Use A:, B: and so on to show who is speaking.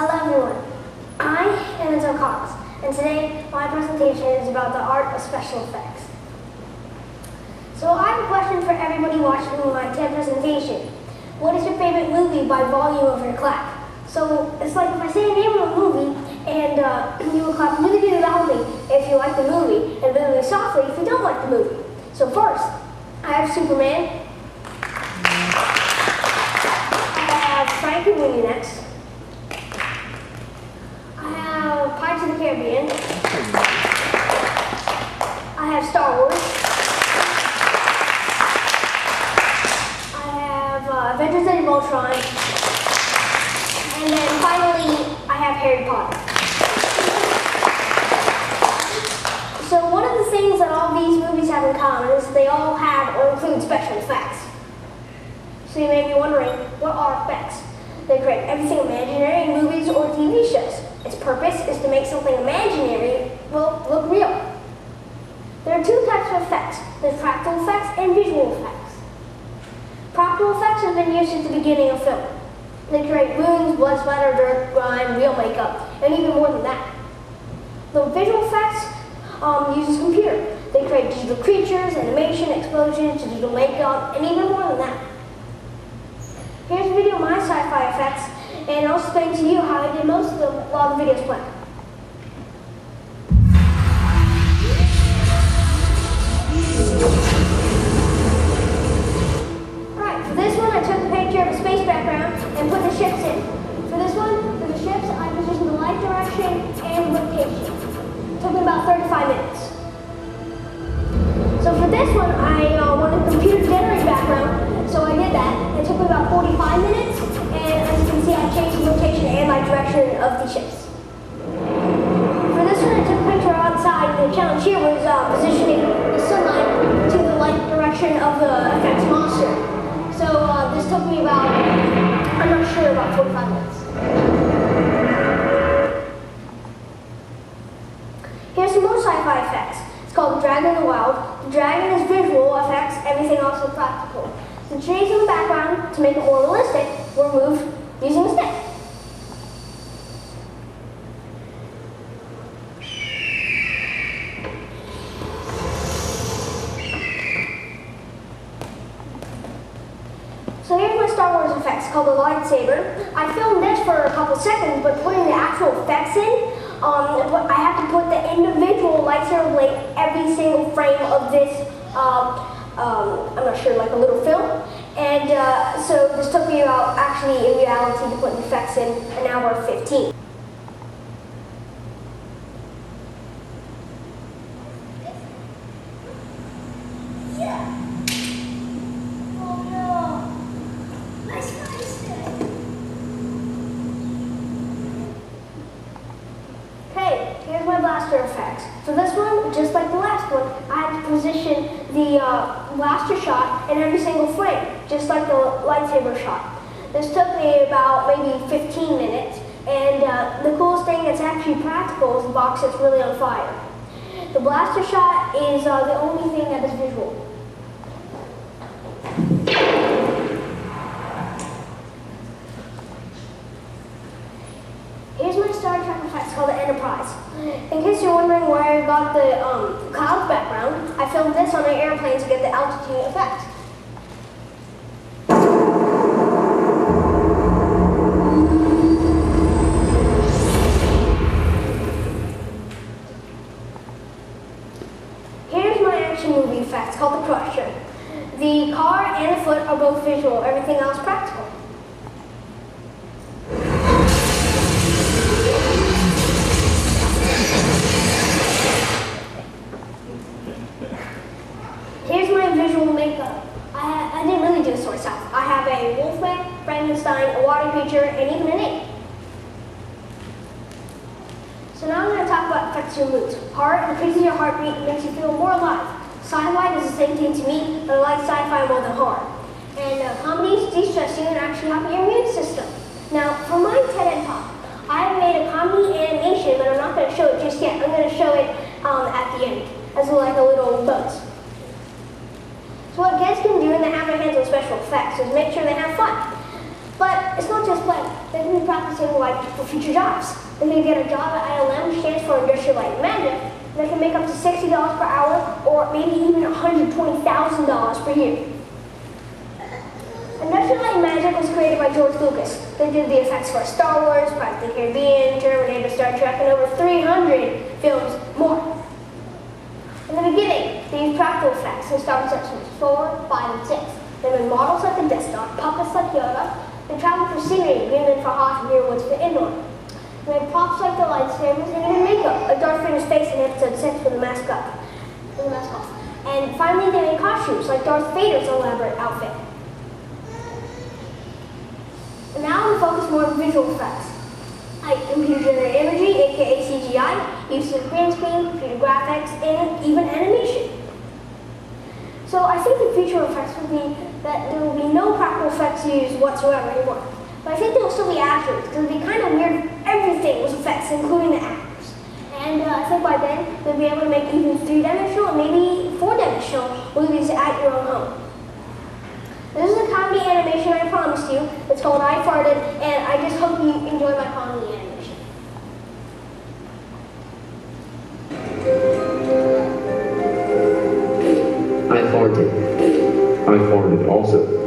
A: Hello everyone, I am Enzo Cox, and today my presentation is about the art of special effects. So I have a question for everybody watching my TED presentation. What is your favorite movie by volume of your clap? So it's like if I say the name of a movie, and you will clap really, really loudly if you like the movie, and really, really softly if you don't like the movie. So first, I have Superman. I have Frankie Movie next. I have Pirates of the Caribbean. I have Star Wars. I have Avengers Age of Ultron. And then finally, I have Harry Potter. So one of the things that all these movies have in common is they all have or include special effects. So you may be wondering, what are effects? They create everything imaginary in movies or TV shows. Its purpose is to make something imaginary, well, look real. There are two types of effects. There's practical effects and visual effects. Practical effects have been used since the beginning of film. They create moons, blood splatter, dirt, grime, real makeup, and even more than that. The visual effects uses computer. They create digital creatures, animation, explosions, digital makeup, and even more than that. Here's a video of my Sci-Fi Effects, and I'll explain to you how I did most of them while the video's playing. Alright, for this one I took a picture of a space background and put the ships in. For this one, for the ships, I positioned the light direction and location. It took me about 35 minutes. So for this one, I wanted a computer-generated background, so I did that. It took me about 45 minutes, and as you can see, I changed the location and light direction of the ships. For this one, I took a picture outside, and the challenge here was positioning the sunlight to the light direction of the effects monster. So this took me about, I'm not sure, about 45 minutes. Here's some more sci-fi effects. It's called the Dragon in the Wild. The dragon is visual effects, everything else is practical. The trees in the background, to make it more realistic, were moved using a stick. So here's my Star Wars effects called the lightsaber. I filmed this for a couple seconds, but putting the actual effects in, I have to put the individual lightsaber blade every single frame of this, I'm not sure, like a little film. And so this took me about, actually in reality, to put the effects in an hour 15. Yeah. Oh no. Nice mistake. Okay, here's my blaster effects. For this one, just like the last one, I had to position the blaster shot in every single frame, just like the lightsaber shot. This took me about maybe 15 minutes, and the coolest thing that's actually practical is the box that's really on fire. The blaster shot is the only thing that is visual. Here's my Star Trek effects called the Enterprise. In case you're wondering where I got the cloud background, I filmed this on an airplane to get the altitude effect. Here's my action movie effects called the Crusher. The car and the foot are both visual, everything else practical. Here's my visual makeup. I didn't really do this myself. I have a Wolfman, Frankenstein, a water creature, and even an ape. So now I'm going to talk about effects your moods. Heart increases your heartbeat and makes you feel more alive. Sci-fi does the same thing to me, but I like sci-fi more than horror. And comedies de-stress you and actually help your immune system. Now, for my TED talk, I have made a comedy animation, but I'm not going to show it just yet. I'm going to show it at the end, as like a little buzz. So what guests can do when they have their hands on special effects is make sure they have fun. But it's not just playing. They can be practicing like for future jobs. They can get a job at ILM, which stands for Industrial Light and Magic. They can make up to $60 per hour, or maybe even $120,000 per year. Industrial Light and Magic was created by George Lucas. They did the effects for Star Wars, Pirates of the Caribbean, Terminator, Star Trek, and over 300 films more. In the beginning, they used practical effects in Star Wars Episodes 4, 5, and 6. They made models like the Death Star, puppets like Yoda. They traveled for scenery, greenland for hot, and near woods for indoor. They made props like the lightsabers, and even makeup, like Darth Vader's face in Episode 6 with the mask up, And finally, they made costumes, like Darth Vader's elaborate outfit. And now we focus more on visual effects, like computer-generated imagery, aka CGI, use of green screen, computer graphics, and even animation. So I think the future of effects will be that there will be no practical effects used whatsoever anymore. But I think there will still be actors, because it would be kind of weird if everything was effects, including the actors. And I think by then, they'll be able to make even 3-dimensional, and maybe 4-dimensional movies at your own home. This is a comedy animation I promised you. It's called I Farted, and I just hope you enjoy my comedy animation.
B: I farted. I farted also.